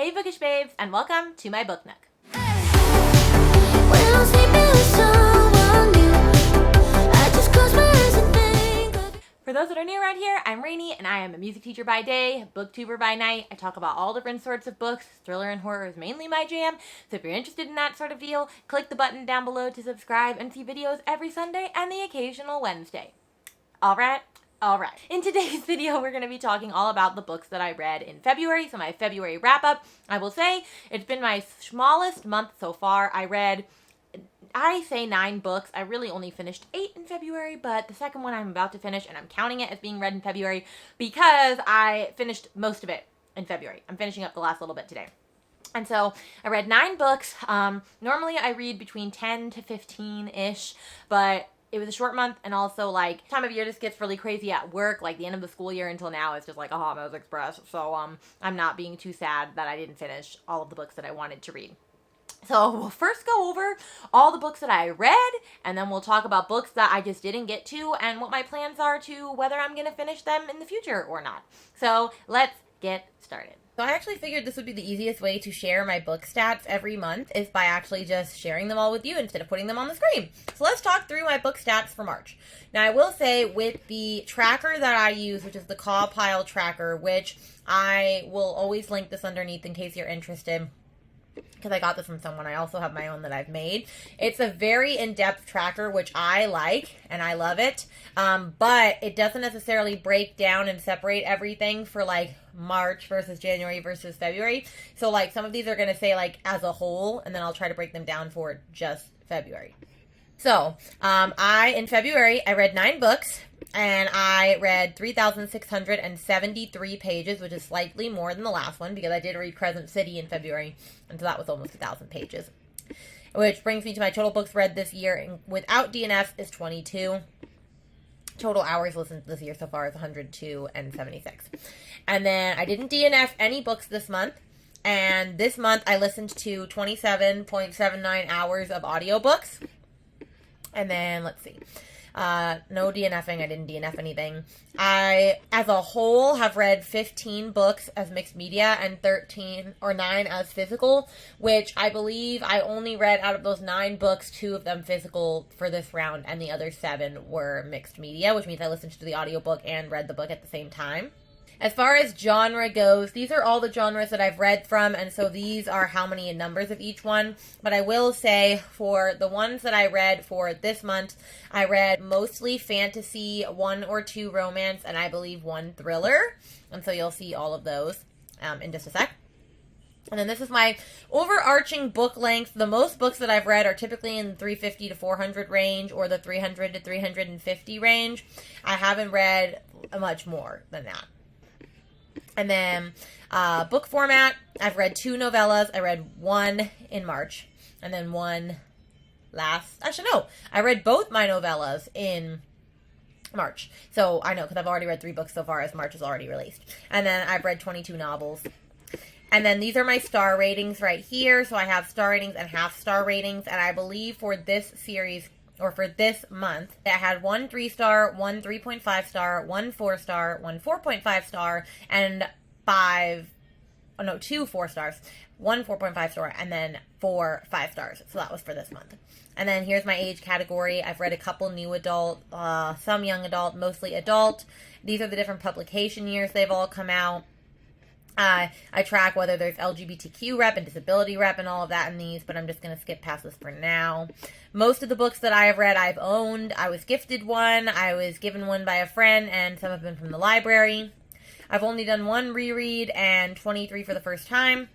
Hey Bookish Babes, and welcome to my book nook. For those that are new around here, I'm Rainey, and I am a music teacher by day, booktuber by night. I talk about all different sorts of books. Thriller and horror is mainly my jam, so if you're interested in that sort of deal, click the button down below to subscribe and see videos every Sunday and the occasional Wednesday. Alright. In today's video, we're going to be talking all about the books that I read in February, so my February wrap-up. I will say, it's been my smallest month so far. I say 9 books. I really only finished 8 in February, but the second one I'm about to finish, and I'm counting it as being read in February because I finished most of it in February. I'm finishing up the last little bit today. And so I read 9 books. Normally I read between 10 to 15-ish, but it was a short month, and also, time of year just gets really crazy at work. The end of the school year until now is just a hot mess express. So, I'm not being too sad that I didn't finish all of the books that I wanted to read. So, we'll first go over all the books that I read, and then we'll talk about books that I just didn't get to, and what my plans are to whether I'm going to finish them in the future or not. So, let's get started. So I actually figured this would be the easiest way to share my book stats every month is by actually just sharing them all with you instead of putting them on the screen. So let's talk through my book stats for March. Now I will say with the tracker that I use, which is the Caw Pile tracker, which I will always link this underneath in case you're interested, because I got this from someone. I also have my own that I've made. It's a very in-depth tracker, which I like, and I love it, but it doesn't necessarily break down and separate everything for, March versus January versus February. So, some of these are going to say, as a whole, and then I'll try to break them down for just February. So, in February, I read 9 books, and I read 3,673 pages, which is slightly more than the last one, because I did read Crescent City in February, and so that was almost 1,000 pages. Which brings me to my total books read this year, without DNF, is 22. Total hours listened this year so far is 102 and 76. And then I didn't DNF any books this month, and this month I listened to 27.79 hours of audiobooks. And then, let's see, no DNFing. I didn't DNF anything. I, as a whole, have read 15 books as mixed media and 13 or 9 as physical, which I believe I only read out of those 9 books, 2 of them physical for this round, and the other 7 were mixed media, which means I listened to the audiobook and read the book at the same time. As far as genre goes, these are all the genres that I've read from, and so these are how many in numbers of each one. But I will say, for the ones that I read for this month, I read mostly fantasy, 1 or 2 romance, and I believe 1 thriller. And so you'll see all of those in just a sec. And then this is my overarching book length. The most books that I've read are typically in the 350 to 400 range, or the 300 to 350 range. I haven't read much more than that. And then book format, I've read 2 novellas. I read 1 in March, and then 1 I read both my novellas in March. So I know, because I've already read 3 books so far as March is already released. And then I've read 22 novels. And then these are my star ratings right here. So I have star ratings and half-star ratings, and I believe for this series, or for this month, I had 1 3-star, 1 3.5 star, 1 4-star, 1 4.5 star, and 2 4-stars, 1 4.5 star, and then 4 5-stars. So that was for this month. And then here's my age category. I've read a couple new adult, some young adult, mostly adult. These are the different publication years they've all come out. I track whether there's LGBTQ rep and disability rep and all of that in these, but I'm just going to skip past this for now. Most of the books that I have read, I've owned. I was gifted one, I was given one by a friend, and some have been from the library. I've only done 1 reread and 23 for the first time.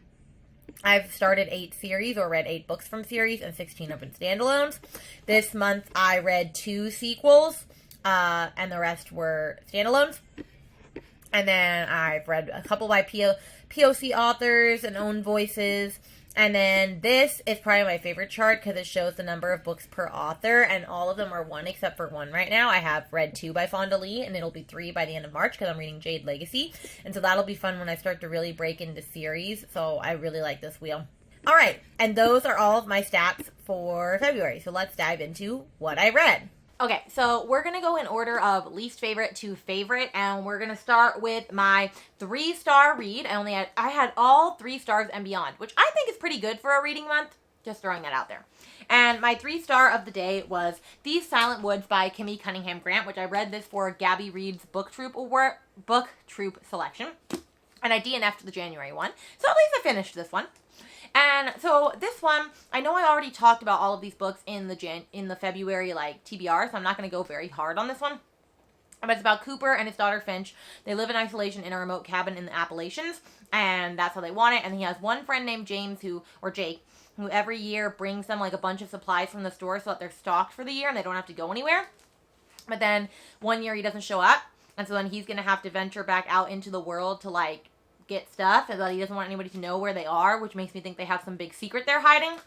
I've started 8 series, or read 8 books from series, and 16 have been standalones. This month I read 2 sequels, and the rest were standalones. And then I've read a couple by POC authors and own voices. And then this is probably my favorite chart because it shows the number of books per author. And all of them are 1 except for 1 right now. I have read 2 by Fonda Lee, and it'll be 3 by the end of March because I'm reading Jade Legacy. And so that'll be fun when I start to really break into series. So I really like this wheel. All right. And those are all of my stats for February. So let's dive into what I read. Okay, so we're going to go in order of least favorite to favorite, and we're going to start with my 3-star read. I had all 3 stars and beyond, which I think is pretty good for a reading month. Just throwing that out there. And my 3-star of the day was These Silent Woods by Kimmy Cunningham Grant, which I read this for Gabby Reed's Book Troop selection. And I DNF'd the January one, so at least I finished this one. And so this one, I know I already talked about all of these books in the February TBR, so I'm not going to go very hard on this one. But it's about Cooper and his daughter Finch. They live in isolation in a remote cabin in the Appalachians, and that's how they want it. And he has one friend named Jake, who every year brings them a bunch of supplies from the store so that they're stocked for the year and they don't have to go anywhere. But then one year he doesn't show up, and so then he's going to have to venture back out into the world to get stuff, and that he doesn't want anybody to know where they are, which makes me think they have some big secret they're hiding.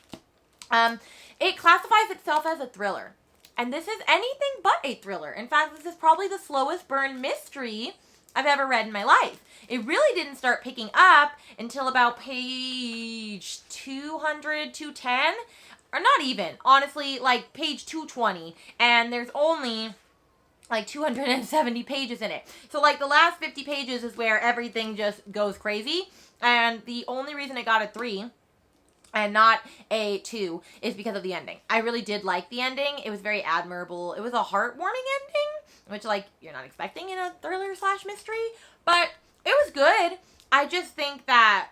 It classifies itself as a thriller, and this is anything but a thriller. In fact, this is probably the slowest burn mystery I've ever read in my life. It really didn't start picking up until about page 200, 210, or not even, honestly, page 220, and there's only 270 pages in it. So the last 50 pages is where everything just goes crazy. And the only reason it got a 3 and not a 2 is because of the ending. I really did like the ending. It was very admirable. It was a heartwarming ending, which you're not expecting in a thriller / mystery, but it was good. I just think that,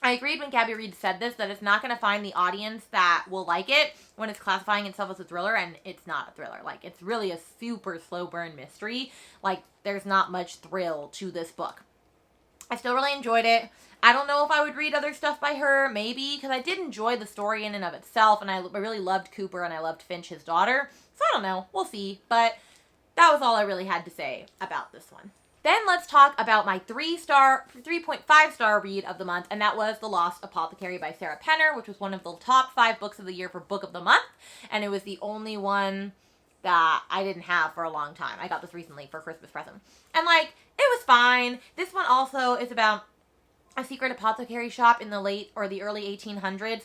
I agreed when Gabby Reed said this, that it's not going to find the audience that will like it when it's classifying itself as a thriller, and it's not a thriller. It's really a super slow burn mystery. There's not much thrill to this book. I still really enjoyed it. I don't know if I would read other stuff by her, maybe, because I did enjoy the story in and of itself, and I really loved Cooper, and I loved Finch, his daughter. So I don't know. We'll see. But that was all I really had to say about this one. Then let's talk about my 3.5-star read of the month, and that was The Lost Apothecary by Sarah Penner, which was one of the top 5 books of the year for Book of the Month, and it was the only one that I didn't have for a long time. I got this recently for Christmas present. And, it was fine. This one also is about a secret apothecary shop in the early 1800s,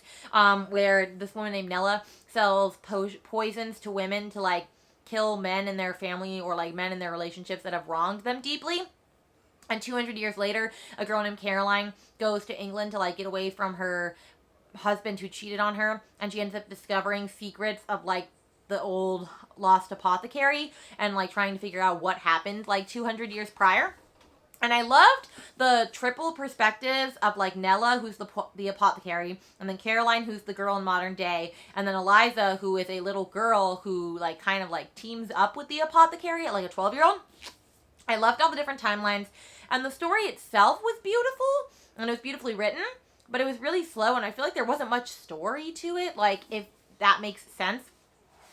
where this woman named Nella sells poisons to women to, kill men in their family or men in their relationships that have wronged them deeply. And 200 years later, a girl named Caroline goes to England to get away from her husband who cheated on her, and she ends up discovering secrets of the old lost apothecary and trying to figure out what happened 200 years prior. And I loved the triple perspectives of Nella, who's the apothecary, and then Caroline, who's the girl in modern day, and then Eliza, who is a little girl who teams up with the apothecary at a 12-year-old. I loved all the different timelines, and the story itself was beautiful, and it was beautifully written, but it was really slow, and I feel there wasn't much story to it, if that makes sense.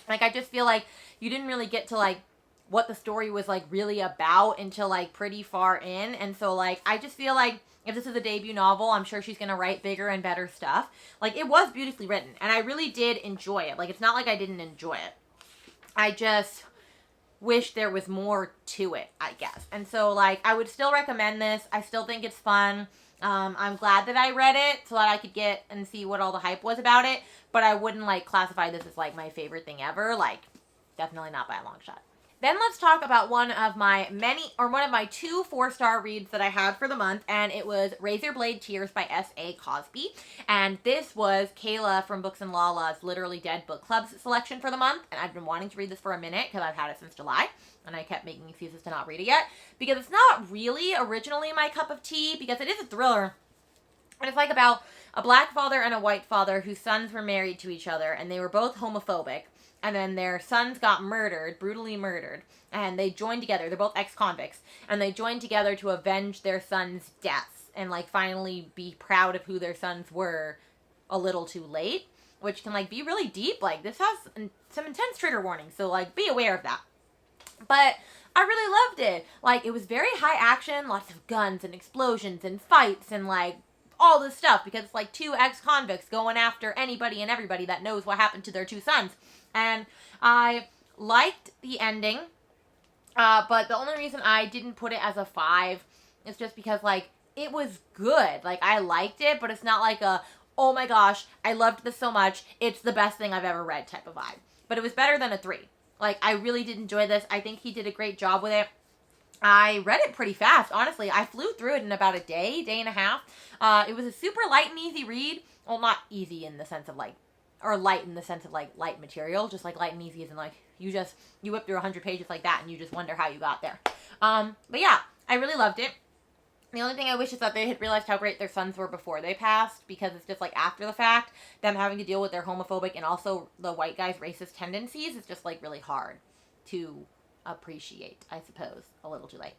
I just feel you didn't really get to what the story was really about until pretty far in, and so I just feel if this is a debut novel, I'm sure she's gonna write bigger and better stuff. It was beautifully written, and I really did enjoy it. It's not I didn't enjoy it. I just wish there was more to it, I guess. And so I would still recommend this. I still think it's fun. I'm glad that I read it so that I could get and see what all the hype was about it, but I wouldn't classify this as my favorite thing ever. Definitely not by a long shot. Then let's talk about one of my 2 4-star reads that I had for the month, and it was Razor Blade Tears by S.A. Cosby. And this was Kayla from Books and Lala's Literally Dead Book Club's selection for the month, and I've been wanting to read this for a minute because I've had it since July, and I kept making excuses to not read it yet, because it's not really originally my cup of tea, because it is a thriller. And it's about a black father and a white father whose sons were married to each other, and they were both homophobic. And then their sons got brutally murdered, and they joined together. They're both ex-convicts, and they joined together to avenge their sons' deaths and, finally be proud of who their sons were a little too late, which can, be really deep. This has some intense trigger warnings, so, be aware of that. But I really loved it. It was very high action, lots of guns and explosions and fights and, all this stuff, because it's 2 ex-convicts going after anybody and everybody that knows what happened to their 2 sons. And I liked the ending, but the only reason I didn't put it as a 5 is just because, it was good. I liked it, but it's not oh my gosh, I loved this so much, it's the best thing I've ever read type of vibe. But it was better than a 3. Like, I really did enjoy this. I think he did a great job with it. I read it pretty fast, honestly. I flew through it in about a day and a half. It was a super light and easy read. Well, not easy in the sense of, like, or light in the sense of, like, light material. Just, like, light and easy isn't, like, you whip through 100 pages like that and you just wonder how you got there. But yeah, I really loved it. The only thing I wish is that they had realized how great their sons were before they passed, because it's just, like, after the fact, them having to deal with their homophobic and also the white guy's racist tendencies is just, like, really hard to appreciate, I suppose. A little too late.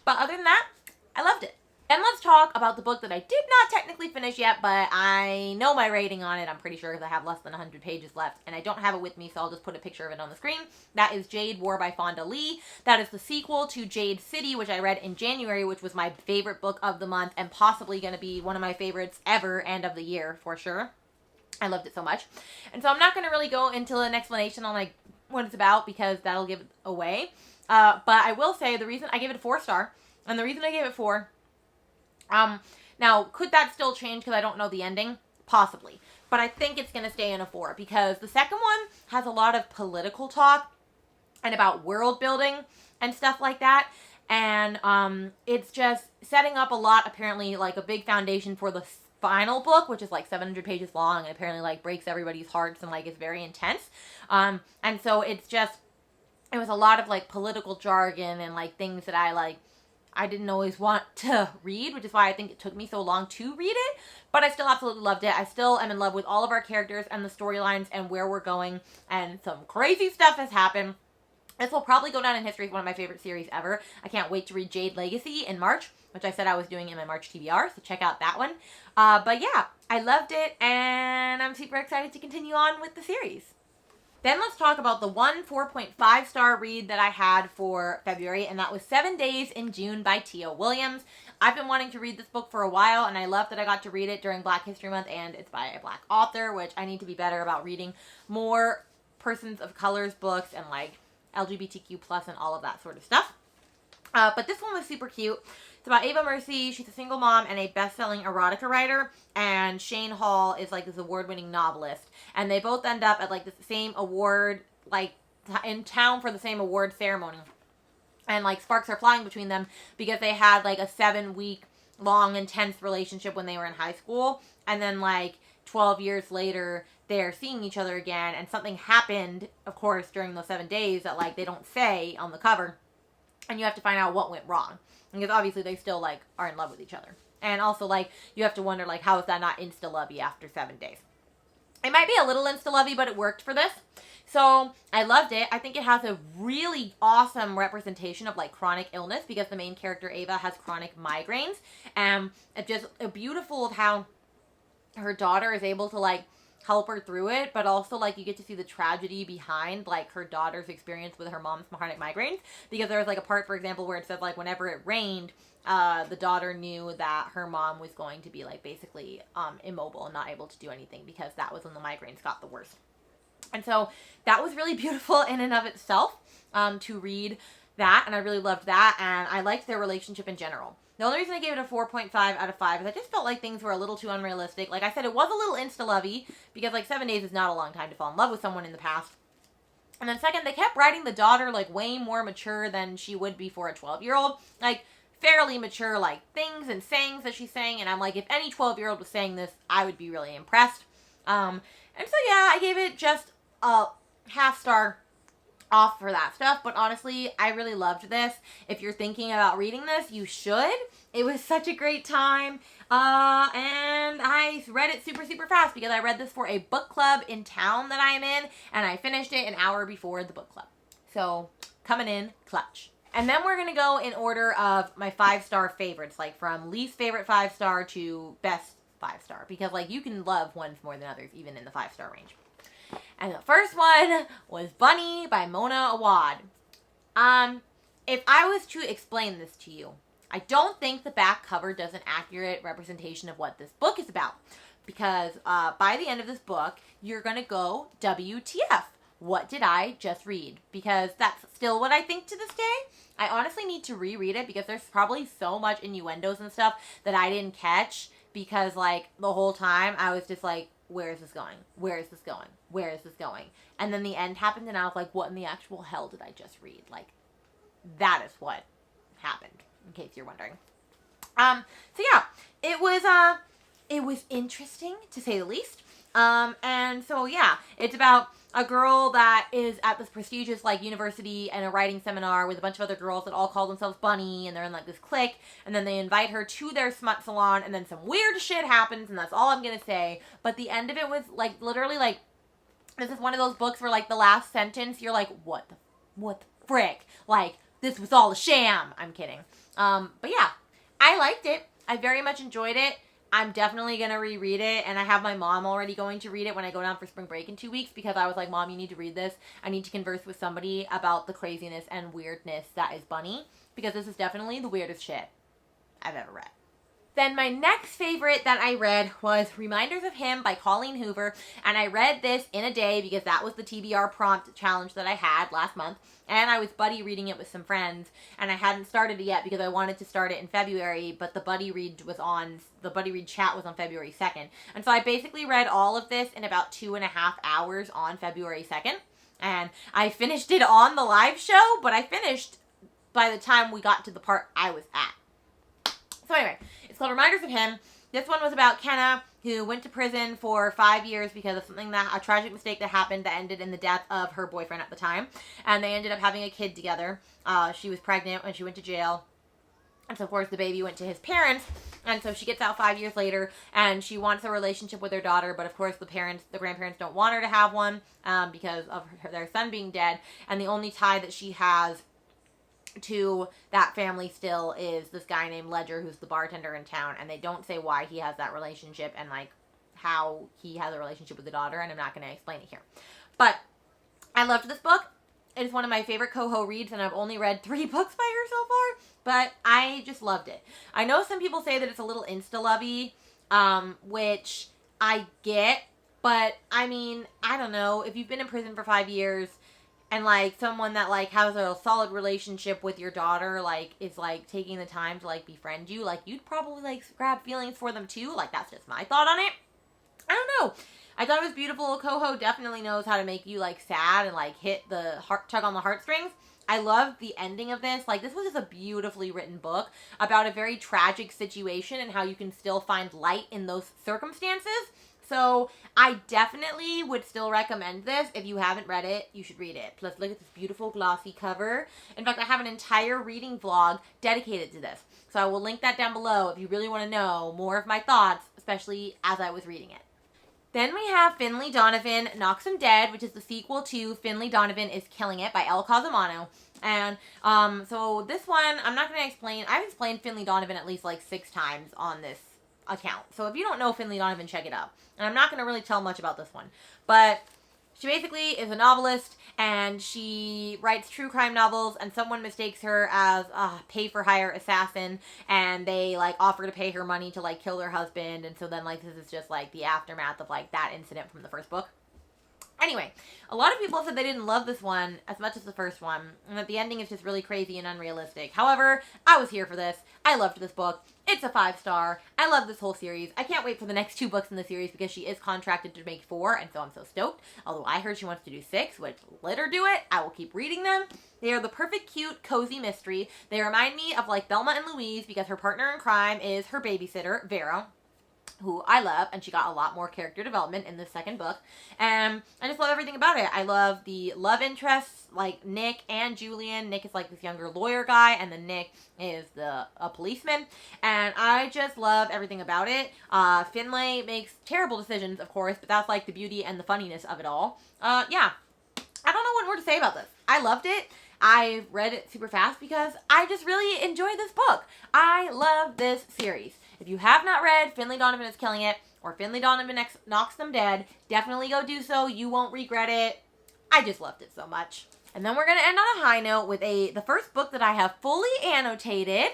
But other than that, I loved it. And let's talk about the book that I did not technically finish yet, but I know my rating on it. I'm pretty sure because I have less than 100 pages left, and I don't have it with me, so I'll just put a picture of it on the screen. That is Jade War by Fonda Lee. That is the sequel to Jade City, which I read in January, which was my favorite book of the month, and possibly going to be one of my favorites ever and of the year, for sure. I loved it so much. And so I'm not going to really go into an explanation on, like, what it's about, because that'll give it away. But I will say the reason I gave it a 4-star, and the reason I gave it 4... now, could that still change because I don't know the ending? Possibly. But I think it's going to stay in a 4 because the second one has a lot of political talk and about world building and stuff like that. And it's just setting up a lot, apparently, like a big foundation for the final book, which is like 700 pages long and apparently like breaks everybody's hearts and like is very intense. And so it was a lot of like political jargon and like things that I didn't always want to read, which is why I think it took me so long to read it, but I still absolutely loved it. I still am in love with all of our characters and the storylines and where we're going, and some crazy stuff has happened. This will probably go down in history as one of my favorite series ever. I can't wait to read Jade Legacy in March, which I said I was doing in my March TBR, so check out that one. But yeah, I loved it, and I'm super excited to continue on with the series. Then let's talk about the one 4.5-star read that I had for February, and that was 7 Days in June by Tia Williams. I've been wanting to read this book for a while, and I love that I got to read it during Black History Month, and it's by a Black author, which I need to be better about reading more persons of color's books and like LGBTQ plus and all of that sort of stuff. But this one was super cute. It's about Ava Mercy. She's a single mom and a best-selling erotica writer. And Shane Hall is like this award-winning novelist. And they both end up at like the same award, like in town for the same award ceremony. And like sparks are flying between them because they had like a 7-week long intense relationship when they were in high school. And then like 12 years later, they're seeing each other again. And something happened, of course, during those 7 days that like they don't say on the cover. And you have to find out what went wrong. Because obviously they still, like, are in love with each other. And also, like, you have to wonder, like, how is that not insta-lovey after 7 days? It might be a little insta-lovey, but it worked for this. So, I loved it. I think it has a really awesome representation of, like, chronic illness. Because the main character, Ava, has chronic migraines. And it's just beautiful of how her daughter is able to, like, help her through it, but also like you get to see the tragedy behind like her daughter's experience with her mom's chronic migraines, because there was like a part, for example, where it said like whenever it rained, the daughter knew that her mom was going to be like basically immobile and not able to do anything, because that was when the migraines got the worst. And so that was really beautiful in and of itself, to read that, and I really loved that, and I liked their relationship in general. The only reason I gave it a 4.5 out of 5 is I just felt like things were a little too unrealistic. Like I said, it was a little insta-lovey, because like 7 days is not a long time to fall in love with someone in the past. And then second, they kept writing the daughter like way more mature than she would be for a 12-year-old. Like fairly mature like things and sayings that she's saying, and I'm like, if any 12-year-old was saying this, I would be really impressed. And so yeah, I gave it just a half-star off for that stuff, but honestly, I really loved this. If you're thinking about reading this, you should. It was such a great time, and I read it super, super fast because I read this for a book club in town that I'm in, and I finished it an hour before the book club. So, coming in clutch. And then we're going to go in order of my 5-star favorites, like from least favorite 5-star to best 5-star, because like you can love ones more than others, even in the 5-star range. And the first one was Bunny by Mona Awad. If I was to explain this to you, I don't think the back cover does an accurate representation of what this book is about. Because by the end of this book, you're going to go, WTF? What did I just read? Because that's still what I think to this day. I honestly need to reread it because there's probably so much innuendos and stuff that I didn't catch. Because, like, the whole time I was just like, where is this going? Where is this going? Where is this going? And then the end happened, and I was like, what in the actual hell did I just read? Like, that is what happened, in case you're wondering. So yeah, it was interesting, to say the least. And so yeah, it's about a girl that is at this prestigious, like, university and a writing seminar with a bunch of other girls that all call themselves Bunny, and they're in, like, this clique, and then they invite her to their smut salon, and then some weird shit happens, and that's all I'm gonna say. But the end of it was, like, literally, like, this is one of those books where, like, the last sentence, you're like, what the frick? Like, this was all a sham. I'm kidding. But yeah, I liked it. I very much enjoyed it. I'm definitely going to reread it, and I have my mom already going to read it when I go down for spring break in 2 weeks, because I was like, Mom, you need to read this. I need to converse with somebody about the craziness and weirdness that is Bunny, because this is definitely the weirdest shit I've ever read. Then my next favorite that I read was Reminders of Him by Colleen Hoover, and I read this in a day because that was the TBR prompt challenge that I had last month, and I was buddy reading it with some friends, and I hadn't started it yet because I wanted to start it in February, but the buddy read chat was on February 2nd, and so I basically read all of this in about 2.5 hours on February 2nd, and I finished it on the live show, but I finished by the time we got to the part I was at. So anyway, it's called Reminders of Him. This one was about Kenna, who went to prison for 5 years because of a tragic mistake that happened that ended in the death of her boyfriend at the time. And they ended up having a kid together. She was pregnant when she went to jail. And so, of course, the baby went to his parents. And so she gets out 5 years later, and she wants a relationship with her daughter. But, of course, the grandparents don't want her to have one because of their son being dead. And the only tie that she has to that family still is this guy named Ledger, who's the bartender in town, and they don't say why he has that relationship and, like, how he has a relationship with the daughter, and I'm not going to explain it here. But I loved this book. It is one of my favorite Coho reads, and I've only read 3 books by her so far, but I just loved it. I know some people say that it's a little insta-lovey, which I get, but, I mean, I don't know. If you've been in prison for 5 years, and, like, someone that, like, has a solid relationship with your daughter, like, is, like, taking the time to, like, befriend you, like, you'd probably, like, grab feelings for them, too. Like, that's just my thought on it. I don't know. I thought it was beautiful. Coho definitely knows how to make you, like, sad and, like, tug on the heartstrings. I love the ending of this. Like, this was just a beautifully written book about a very tragic situation and how you can still find light in those circumstances. So, I definitely would still recommend this. If you haven't read it, you should read it. Plus, look at this beautiful glossy cover. In fact, I have an entire reading vlog dedicated to this. So, I will link that down below if you really want to know more of my thoughts, especially as I was reading it. Then we have Finley Donovan Knocks 'Em Dead, which is the sequel to Finley Donovan is Killing It by Elle Cosimano. And, so this one, I'm not going to explain. I've explained Finley Donovan at least, like, 6 times on this account. So if you don't know Finley Donovan, check it out. And I'm not going to really tell much about this one. But she basically is a novelist, and she writes true crime novels, and someone mistakes her as a pay-for-hire assassin, and they, like, offer to pay her money to, like, kill their husband, and so then, like, this is just, like, the aftermath of, like, that incident from the first book. Anyway, a lot of people said they didn't love this one as much as the first one, and that the ending is just really crazy and unrealistic. However, I was here for this. I loved this book. It's a 5-star. I love this whole series. I can't wait for the next 2 books in the series because she is contracted to make 4, and so I'm so stoked. Although I heard she wants to do 6, which, let her do it. I will keep reading them. They are the perfect, cute, cozy mystery. They remind me of, like, Thelma and Louise because her partner in crime is her babysitter, Vera, who I love, and she got a lot more character development in the second book, and I just love everything about it. I love the love interests, like Nick and Julian. Nick is like this younger lawyer guy, and then Nick is a policeman, and I just love everything about it. Finlay makes terrible decisions, of course, but that's like the beauty and the funniness of it all. Yeah, I don't know what more to say about this. I loved it. I read it super fast because I just really enjoyed this book. I love this series. If you have not read Finley Donovan is Killing It or Finley Donovan Knocks Them Dead, definitely go do so. You won't regret it. I just loved it so much. And then we're going to end on a high note with the first book that I have fully annotated,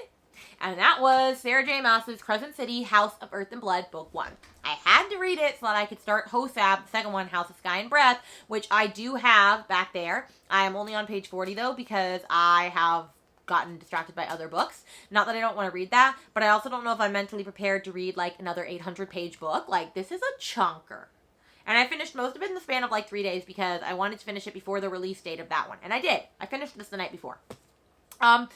and that was Sarah J. Maas's Crescent City, House of Earth and Blood, Book 1. I had to read it so that I could start HOSAB, the second one, House of Sky and Breath, which I do have back there. I am only on page 40, though, because I have gotten distracted by other books. Not that I don't want to read that, but I also don't know if I'm mentally prepared to read, like, another 800-page book. Like, this is a chunker. And I finished most of it in the span of like 3 days because I wanted to finish it before the release date of that one. And I did. I finished this the night before. I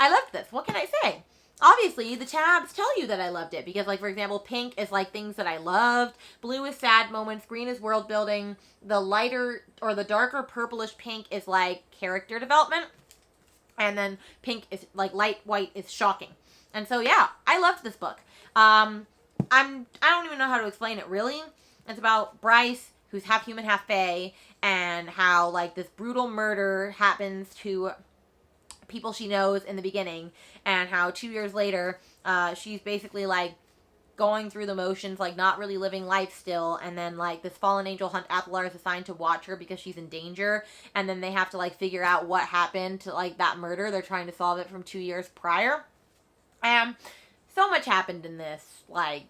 loved this. What can I say? Obviously, the tabs tell you that I loved it because, like, for example, pink is, like, things that I loved. Blue is sad moments. Green is world building. The lighter or the darker purplish pink is, like, character development. And then pink is, like, light white is shocking. And so, yeah, I loved this book. I don't even know how to explain it, really. It's about Bryce, who's half human, half fae, and how, like, this brutal murder happens to people she knows in the beginning, and how 2 years later, she's basically, like, going through the motions, like, not really living life still, and then, like, this fallen angel Hunt Athalar is assigned to watch her because she's in danger, and then they have to, like, figure out what happened to, like, that murder. They're trying to solve it from 2 years prior. And so much happened in this, like,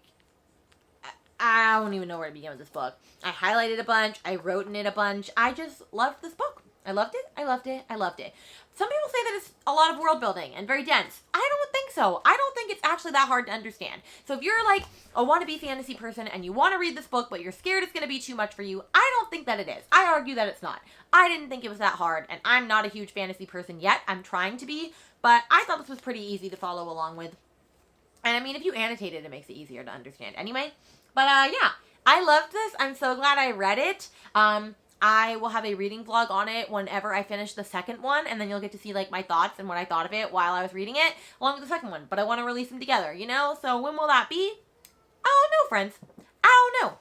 I don't even know where to begin with this book. I highlighted a bunch, I wrote in it a bunch, I just loved this book. I loved it, I loved it, I loved it. Some people say that it's a lot of world building and very dense. I don't think so. I don't think it's actually that hard to understand. So if you're like a wannabe fantasy person and you want to read this book, but you're scared it's going to be too much for you, I don't think that it is. I argue that it's not. I didn't think it was that hard, and I'm not a huge fantasy person yet. I'm trying to be, but I thought this was pretty easy to follow along with. And I mean, if you annotate it, it makes it easier to understand anyway. But yeah, I loved this. I'm so glad I read it. I will have a reading vlog on it whenever I finish the second one, and then you'll get to see, like, my thoughts and what I thought of it while I was reading it, along with the second one. But I want to release them together, you know? So when will that be? I don't know, friends. I don't know.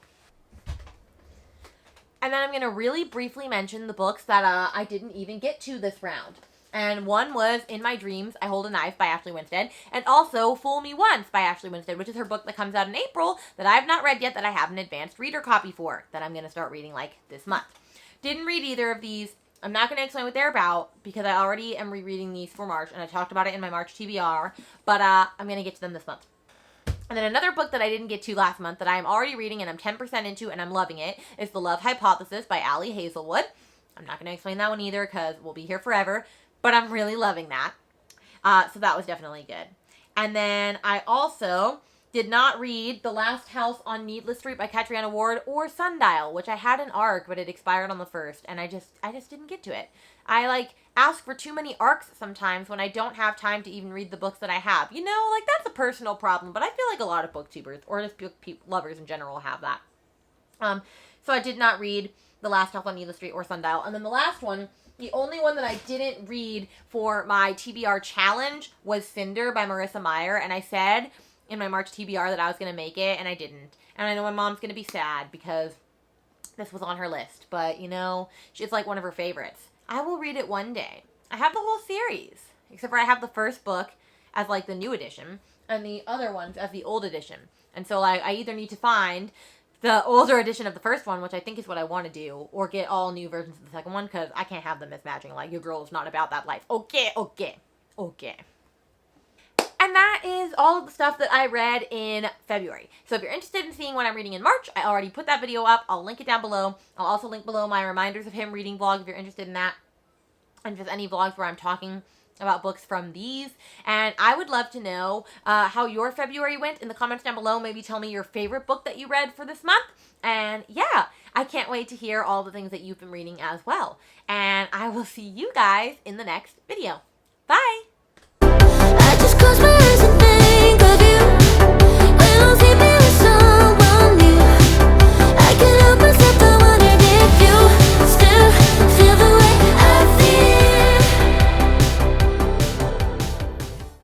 And then I'm going to really briefly mention the books that I didn't even get to this round. And one was In My Dreams, I Hold a Knife by Ashley Winstead, and also Fool Me Once by Ashley Winstead, which is her book that comes out in April that I have not read yet, that I have an advanced reader copy for, that I'm going to start reading, like, this month. Didn't read either of these. I'm not going to explain what they're about because I already am rereading these for March, and I talked about it in my March TBR, but I'm going to get to them this month. And then another book that I didn't get to last month that I am already reading and I'm 10% into and I'm loving it is The Love Hypothesis by Allie Hazelwood. I'm not going to explain that one either because we'll be here forever, but I'm really loving that. So that was definitely good. And then I also did not read The Last House on Needless Street by Catriona Ward or Sundial, which I had an arc, but it expired on the 1st, and I just didn't get to it. I, like, ask for too many arcs sometimes when I don't have time to even read the books that I have. You know, like, that's a personal problem, but I feel like a lot of booktubers, or just book lovers in general, have that. So I did not read The Last House on Needless Street or Sundial. And then the last one, the only one that I didn't read for my TBR challenge was Cinder by Marissa Meyer, and I said in my March TBR that I was going to make it, and I didn't. And I know my mom's going to be sad because this was on her list. But, you know, it's like one of her favorites. I will read it one day. I have the whole series. Except for I have the first book as, like, the new edition, and the other ones as the old edition. And so, like, I either need to find the older edition of the first one, which I think is what I want to do, or get all new versions of the second one, because I can't have them mismatching. Like, your girl is not about that life. Okay. And that is all of the stuff that I read in February. So if you're interested in seeing what I'm reading in March, I already put that video up. I'll link it down below. I'll also link below my reminders of him reading vlog if you're interested in that. And just any vlogs where I'm talking about books from these. And I would love to know how your February went in the comments down below. Maybe tell me your favorite book that you read for this month. And yeah, I can't wait to hear all the things that you've been reading as well. And I will see you guys in the next video. Bye!